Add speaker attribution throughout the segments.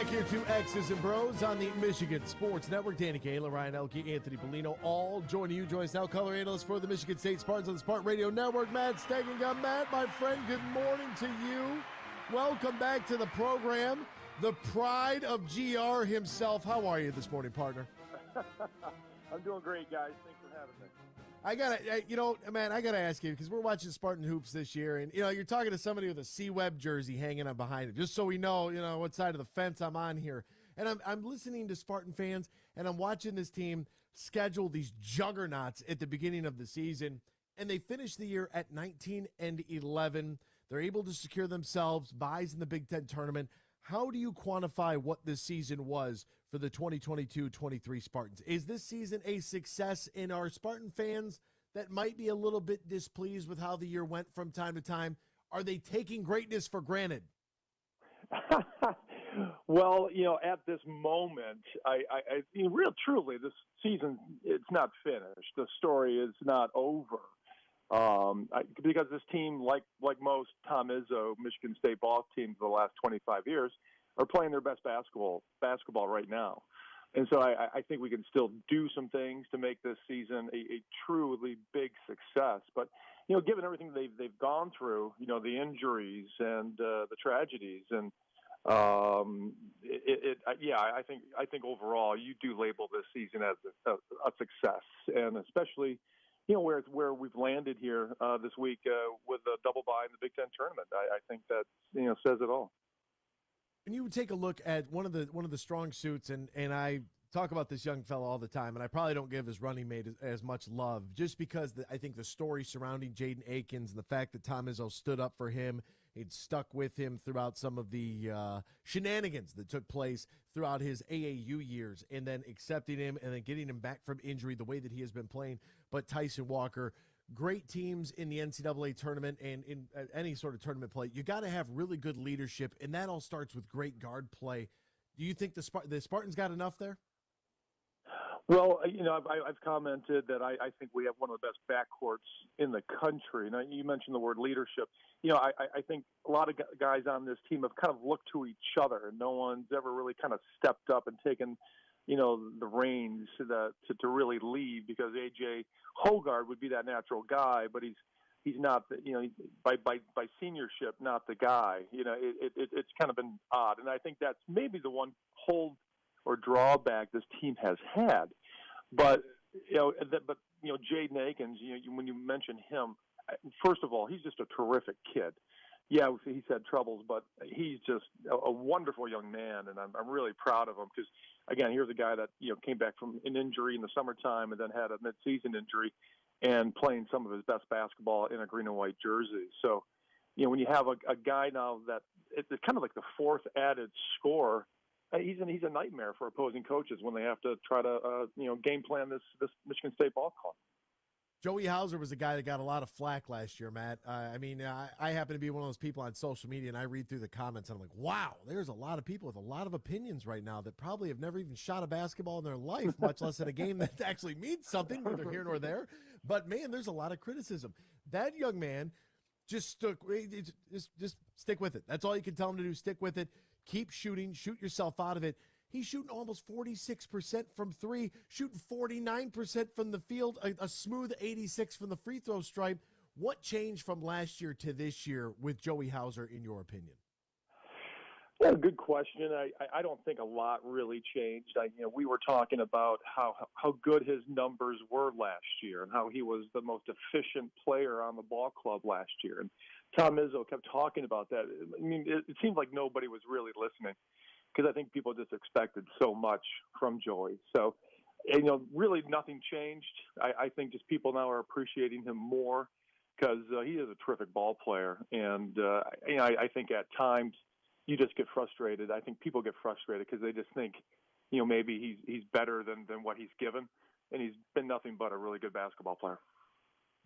Speaker 1: Back here to X's and Bros on the Michigan Sports Network. Danny Kayla, Ryan Elke, Anthony Bellino, all joining you. Join us now, color analyst for the Michigan State Spartans on the Spartan Radio Network, Matt Steigenga. Matt, my friend, good morning to you. Welcome back to the program. The pride of GR himself. How are you this morning, partner?
Speaker 2: I'm doing great, guys. Thanks for having me.
Speaker 1: I gotta ask you, because we're watching Spartan Hoops this year, and you're talking to somebody with a C-Web jersey hanging on behind it, just so we know, what side of the fence I'm on here. And I'm listening to Spartan fans, and I'm watching this team schedule these juggernauts at the beginning of the season, and they finish the year at 19-11. They're able to secure themselves buys in the Big Ten tournament. How do you quantify what this season was for the 2022-23 Spartans? Is this season a success? In our Spartan fans that might be a little bit displeased with how the year went from time to time, are they taking greatness for granted?
Speaker 2: Well, at this moment, truly, this season, it's not finished. The story is not over. Because this team, like most Tom Izzo Michigan State ball teams the last 25 years, are playing their best basketball right now. And so I think we can still do some things to make this season a truly big success. But, given everything they've gone through, the injuries and the tragedies, and I think overall you do label this season as a success, and especially where we've landed here this week with a double bye in the Big Ten tournament. I think that says it all.
Speaker 1: And you would take a look at one of the strong suits, and I talk about this young fella all the time, and I probably don't give his running mate as much love, just because I think the story surrounding Jaden Akins and the fact that Tom Izzo stood up for him, he'd stuck with him throughout some of the shenanigans that took place throughout his AAU years, and then accepting him and then getting him back from injury the way that he has been playing. But Tyson Walker, great teams in the NCAA tournament and in any sort of tournament play, you got to have really good leadership, and that all starts with great guard play. Do you think the Spartans got enough there?
Speaker 2: Well, I've commented that I think we have one of the best backcourts in the country. Now, you mentioned the word leadership. I think a lot of guys on this team have kind of looked to each other, and no one's ever really kind of stepped up and taken, the reins to really lead, because A.J. Hoggard would be that natural guy, but he's not, by seniorship, not the guy. It's kind of been odd, and I think that's maybe the one hold or drawback this team has had. But Jaden Akins, when you mention him, first of all, he's just a terrific kid. Yeah, he's had troubles, but he's just a wonderful young man, and I'm really proud of him, because, again, here's a guy that came back from an injury in the summertime and then had a midseason injury, and playing some of his best basketball in a green and white jersey. So, when you have a guy now that it's kind of like the fourth added scorer, he's a nightmare for opposing coaches when they have to try to game plan this Michigan State ball club.
Speaker 1: Joey Hauser was a guy that got a lot of flack last year, Matt. I happen to be one of those people on social media, and I read through the comments, and I'm like, wow, there's a lot of people with a lot of opinions right now that probably have never even shot a basketball in their life, much less in a game that actually means something, neither here nor there. But, man, there's a lot of criticism. That young man just stick with it. That's all you can tell him to do, stick with it. Keep shooting, shoot yourself out of it. He's shooting almost 46% from three, shooting 49% from the field, a smooth 86 from the free throw stripe. What changed from last year to this year with Joey Hauser, in your opinion?
Speaker 2: Yeah, good question. I don't think a lot really changed. We were talking about how good his numbers were last year and how he was the most efficient player on the ball club last year. And Tom Izzo kept talking about that. It seemed like nobody was really listening, because I think people just expected so much from Joey. So, really nothing changed. I think just people now are appreciating him more, because he is a terrific ball player. And, I think at times you just get frustrated. I think people get frustrated because they just think, maybe he's better than what he's given. And he's been nothing but a really good basketball player.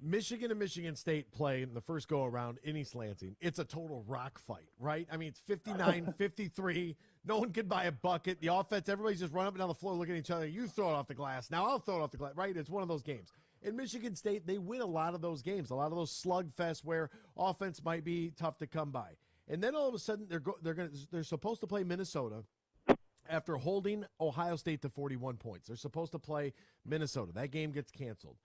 Speaker 1: Michigan and Michigan State play in the first go-around in East Lansing. It's a total rock fight, right? It's 59-53. No one can buy a bucket. The offense, everybody's just running up and down the floor looking at each other. You throw it off the glass. Now I'll throw it off the glass, right? It's one of those games. In Michigan State, they win a lot of those games, a lot of those slugfests where offense might be tough to come by. And then all of a sudden they're supposed to play Minnesota. after holding Ohio State to 41 points. They're supposed to play Minnesota. That game gets canceled.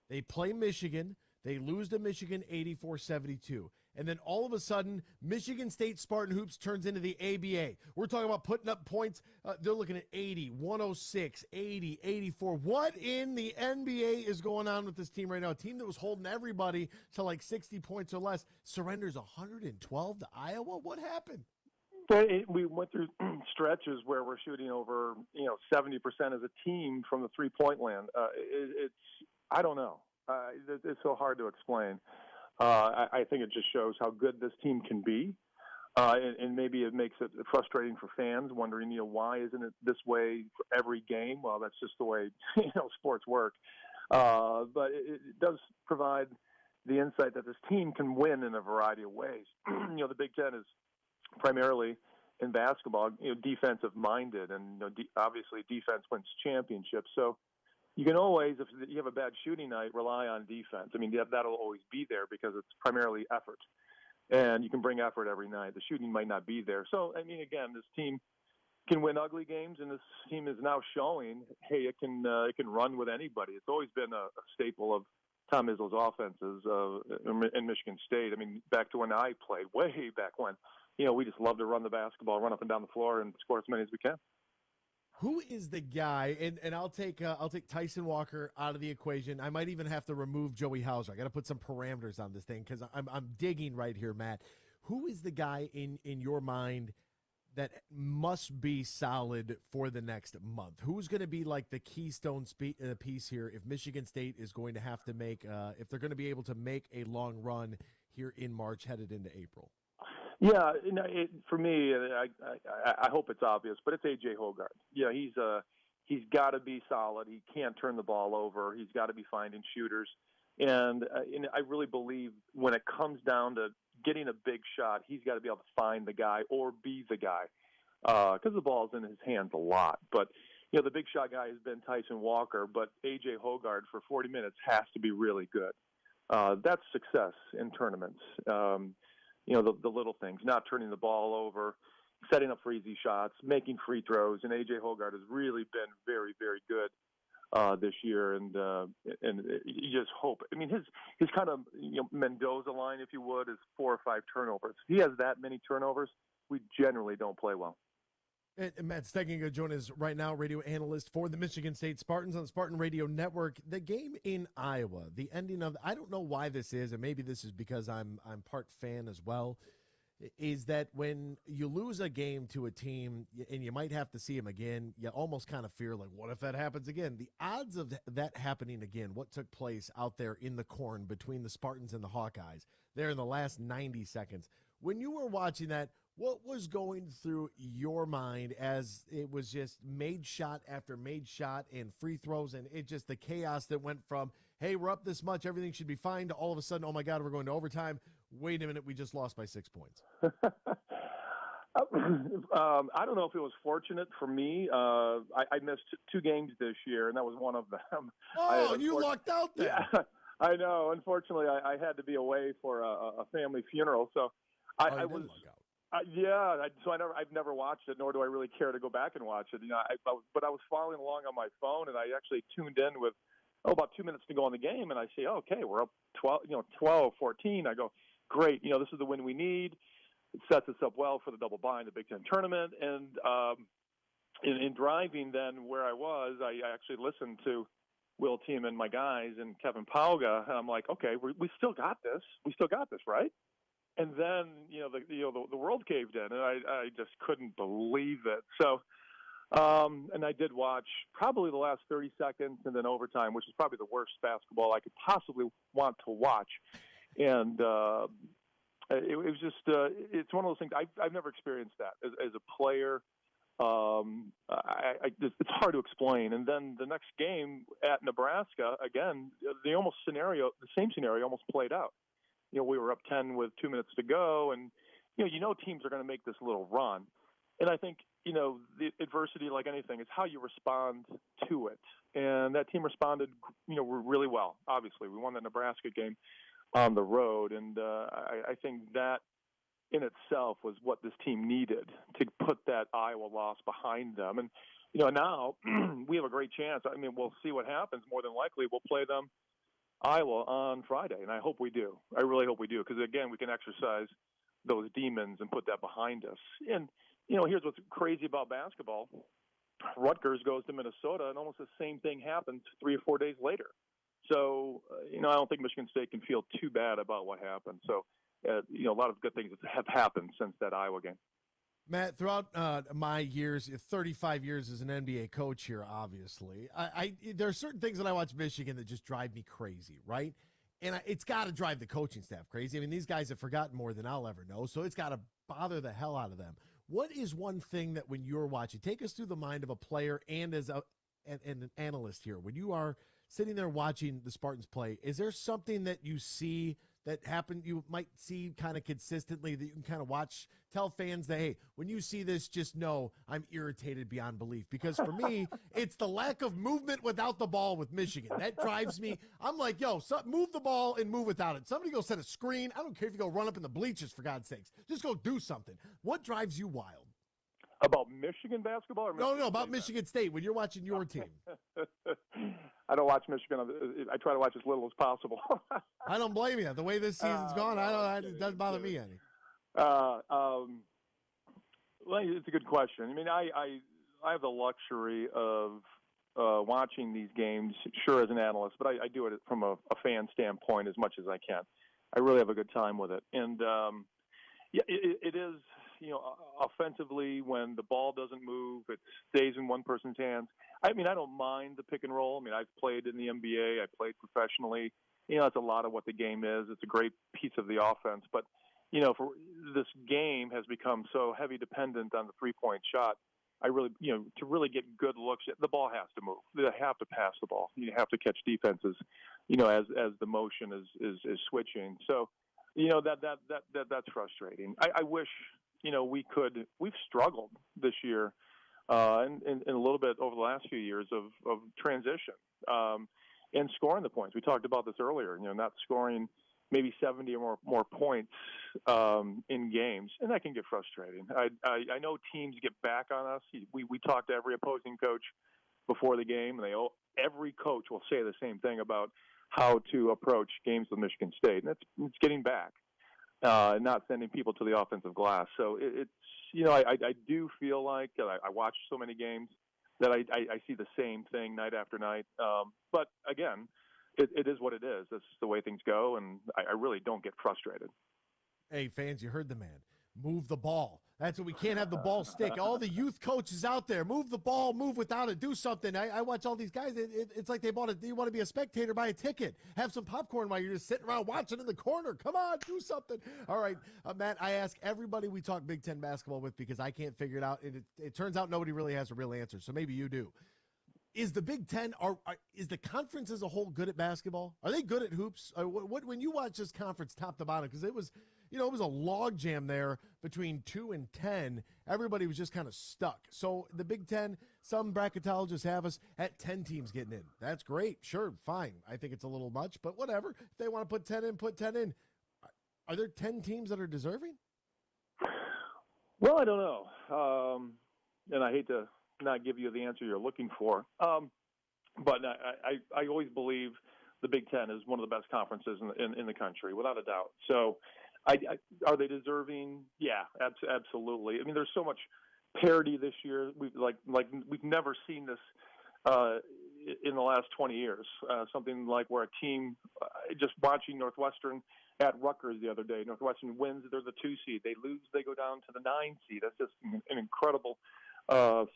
Speaker 1: They play Michigan. They lose to Michigan 84-72. And then all of a sudden, Michigan State Spartan Hoops turns into the ABA. We're talking about putting up points. They're looking at 80, 106, 80, 84. What in the NBA is going on with this team right now? A team that was holding everybody to like 60 points or less surrenders 112 to Iowa. What happened?
Speaker 2: We went through stretches where we're shooting over 70% as a team from the 3-point land. I don't know. It's so hard to explain. I think it just shows how good this team can be, and maybe it makes it frustrating for fans, wondering, why isn't it this way for every game? Well, that's just the way sports work. But it does provide the insight that this team can win in a variety of ways. The Big Ten is primarily in basketball, defensive minded, and obviously defense wins championships. So you can always, if you have a bad shooting night, rely on defense. I mean, that'll always be there because it's primarily effort, and you can bring effort every night. The shooting might not be there. So, I mean, again, this team can win ugly games, and this team is now showing, hey, it can run with anybody. It's always been a staple of Tom Izzo's offenses in Michigan State. I mean, back to when I played, way back when, we just love to run the basketball, run up and down the floor, and score as many as we can.
Speaker 1: Who is the guy? And I'll take Tyson Walker out of the equation. I might even have to remove Joey Hauser. I got to put some parameters on this thing because I'm digging right here, Matt. Who is the guy in your mind that must be solid for the next month? Who's going to be like the keystone piece here if Michigan State is going to have to make if they're going to be able to make a long run here in March headed into April?
Speaker 2: Yeah, for me, I hope it's obvious, but it's A.J. Hoggard. Yeah, he's got to be solid. He can't turn the ball over. He's got to be finding shooters. And I really believe when it comes down to getting a big shot, he's got to be able to find the guy or be the guy because the ball's in his hands a lot. But, the big shot guy has been Tyson Walker, but A.J. Hoggard for 40 minutes has to be really good. That's success in tournaments. The little things, not turning the ball over, setting up for easy shots, making free throws. And A.J. Hoggard has really been very, very good this year. And you just hope. I mean, his kind of Mendoza line, if you would, is 4 or 5 turnovers. If he has that many turnovers, we generally don't play well.
Speaker 1: And Matt Steigenga joining us right now, radio analyst for the Michigan State Spartans on the Spartan Radio Network. The game in Iowa, the ending of, I don't know why this is, and maybe this is because I'm part fan as well, is that when you lose a game to a team and you might have to see them again, you almost kind of fear, like, what if that happens again? The odds of that happening again, what took place out there in the corn between the Spartans and the Hawkeyes there in the last 90 seconds, when you were watching that, what was going through your mind as it was just made shot after made shot and free throws, and it just the chaos that went from, hey, we're up this much, everything should be fine, to all of a sudden, oh my God, we're going to overtime. Wait a minute, we just lost by 6 points.
Speaker 2: I don't know if it was fortunate for me. I missed 2 games this year, and that was one of them.
Speaker 1: Oh, you lucked out there.
Speaker 2: Yeah, I know. Unfortunately, I had to be away for a family funeral, so I was. I've never watched it, nor do I really care to go back and watch it. But I was following along on my phone, and I actually tuned in with about 2 minutes to go in the game, and I say, okay, we're up 12, 14. I go, great, this is the win we need. It sets us up well for the double bye in the Big Ten tournament. And in driving then where I was, I actually listened to Will Team and my guys and Kevin Pauga, and I'm like, okay, we still got this. We still got this, right? And then, the world caved in, and I just couldn't believe it. So, and I did watch probably the last 30 seconds and then overtime, which is probably the worst basketball I could possibly want to watch. And it was just, it's one of those things, I've never experienced that as a player. It's hard to explain. And then the next game at Nebraska, again, the same scenario almost played out. We were up 10 with 2 minutes to go, and teams are going to make this little run. And I think the adversity, like anything, is how you respond to it. And that team responded, really well. Obviously, we won the Nebraska game on the road, and I think that in itself was what this team needed to put that Iowa loss behind them. And, now we have a great chance. I mean, we'll see what happens. More than likely, we'll play them Iowa on Friday, and I hope we do. I really hope we do, because, again, we can exercise those demons and put that behind us. And, here's what's crazy about basketball. Rutgers goes to Minnesota, and almost the same thing happens 3 or 4 days later. So, I don't think Michigan State can feel too bad about what happened. So, a lot of good things have happened since that Iowa game.
Speaker 1: Matt, throughout my years, 35 years as an NBA coach here, obviously, there are certain things that I watch Michigan that just drive me crazy, right? And it's got to drive the coaching staff crazy. I mean, these guys have forgotten more than I'll ever know, so it's got to bother the hell out of them. What is one thing that when you're watching, take us through the mind of a player and as an analyst here, when you are sitting there watching the Spartans play, is there something that you see that happened, you might see kind of consistently that you can kind of watch, tell fans that, hey, when you see this, just know I'm irritated beyond belief? Because for me, it's the lack of movement without the ball with Michigan. That drives me. I'm like, yo, move the ball and move without it. Somebody go set a screen. I don't care if you go run up in the bleachers, for God's sakes. Just go do something. What drives you wild?
Speaker 2: About Michigan basketball? Or
Speaker 1: No, about Michigan State when you're watching your team.
Speaker 2: I don't watch Michigan. I try to watch as little as possible.
Speaker 1: I don't blame you. The way this season's gone, it doesn't bother me any.
Speaker 2: Well, it's a good question. I mean, I have the luxury of watching these games, sure, as an analyst, but I do it from a fan standpoint as much as I can. I really have a good time with it. And, it is, offensively, when the ball doesn't move, it stays in one person's hands. I mean, I don't mind the pick and roll. I mean, I've played in the NBA. I played professionally. It's a lot of what the game is. It's a great piece of the offense. But, for this game has become so heavy dependent on the three-point shot. I really, to really get good looks, the ball has to move. They have to pass the ball. You have to catch defenses, as the motion is switching. So, that's frustrating. I wish, we've struggled this year and a little bit over the last few years of transition and scoring the points. We talked about this earlier, not scoring maybe 70 or more points in games, and that can get frustrating. I know teams get back on us. We talk to every opposing coach before the game, and every coach will say the same thing about how to approach games with Michigan State, and it's getting back. Not sending people to the offensive glass. So it's, I do feel like I watch so many games that I see the same thing night after night. But again, it is what it is. That's the way things go, and I really don't get frustrated.
Speaker 1: Hey, fans, you heard the man. Move the ball. That's what we can't have the ball stick. All the youth coaches out there, move the ball, move without it, do something. I watch all these guys. It's like you want to be a spectator, buy a ticket, have some popcorn while you're just sitting around watching in the corner. Come on, do something. All right, Matt, I ask everybody we talk Big Ten basketball with because I can't figure it out. It turns out nobody really has a real answer, so maybe you do. Is the Big Ten, is the conference as a whole good at basketball? Are they good at hoops? When you watch this conference top to bottom, because it was a log jam there between 2 and 10. Everybody was just kind of stuck. So the Big Ten, some bracketologists have us at 10 teams getting in. That's great. Sure, fine. I think it's a little much, but whatever. If they want to put 10 in, put 10 in. Are there 10 teams that are deserving?
Speaker 2: Well, I don't know. And I hate to not give you the answer you're looking for. But I always believe the Big Ten is one of the best conferences in the country, without a doubt. So are they deserving? Yeah, absolutely. I mean, there's so much parity this year. We've never seen this in the last 20 years. Something like where a team, just watching Northwestern at Rutgers the other day, Northwestern wins, they're the 2 seed. They lose, they go down to the 9 seed. That's just an incredible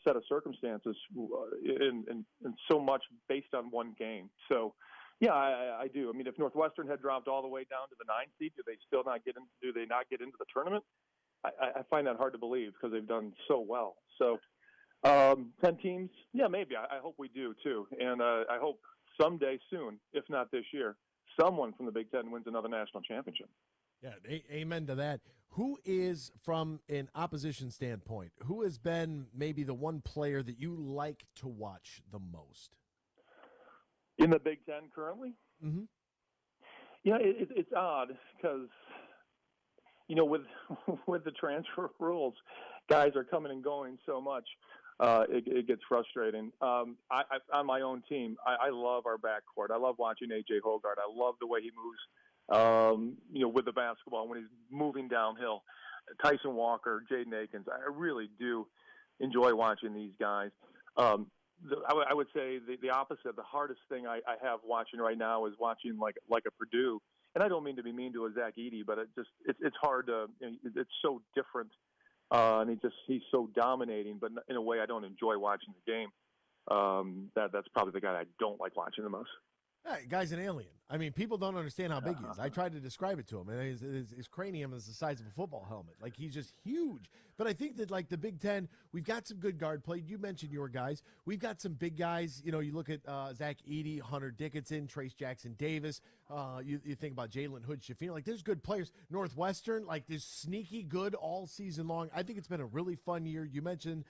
Speaker 2: set of circumstances, and so much based on one game. So, yeah, I do. I mean, if Northwestern had dropped all the way down to the 9 seed, do they not get into the tournament? I find that hard to believe because they've done so well. So, 10 teams, yeah, maybe. I hope we do too, and I hope someday soon, if not this year, someone from the Big Ten wins another national championship.
Speaker 1: Yeah, amen to that. Who is, from an opposition standpoint, who has been maybe the one player that you like to watch the most?
Speaker 2: In the Big Ten currently?
Speaker 1: Mm-hmm.
Speaker 2: Yeah, it's odd because with with the transfer rules, guys are coming and going so much. It gets frustrating. On my own team, I love our backcourt. I love watching A.J. Hoggard. I love the way he moves, with the basketball when he's moving downhill. Tyson Walker, Jaden Akins. I really do enjoy watching these guys. I would say the opposite. The hardest thing I have watching right now is watching like a Purdue. And I don't mean to be mean to a Zach Edey, but it's hard to. It's so different, and he's so dominating. But in a way, I don't enjoy watching the game. That's probably the guy I don't like watching the most.
Speaker 1: That guy's an alien. I mean, people don't understand how big he is. I tried to describe it to him, and his cranium is the size of a football helmet. Like, he's just huge. But I think that, like, the Big Ten, we've got some good guard play. You mentioned your guys. We've got some big guys. You look at Zach Edey, Hunter Dickinson, Trace Jackson Davis. You think about Jalen Hood-Schifino. Like, there's good players. Northwestern, like, there's sneaky good all season long. I think it's been a really fun year. You mentioned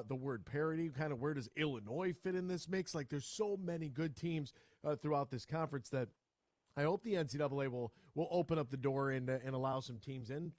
Speaker 1: the word parity. Kind of where does Illinois fit in this mix? Like, there's so many good teams throughout this conference that I hope the NCAA will open up the door and allow some teams in,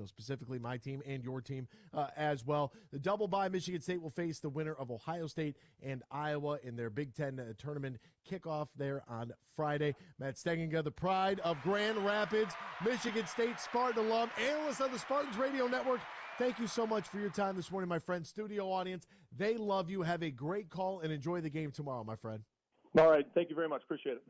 Speaker 1: specifically my team and your team as well. The double bye, Michigan State will face the winner of Ohio State and Iowa in their Big Ten tournament kickoff there on Friday. Matt Steigenga, the pride of Grand Rapids, Michigan State Spartan alum, analyst on the Spartans Radio Network. Thank you so much for your time this morning, my friend. Studio audience, they love you. Have a great call and enjoy the game tomorrow, my friend.
Speaker 2: All right. Thank you very much. Appreciate it.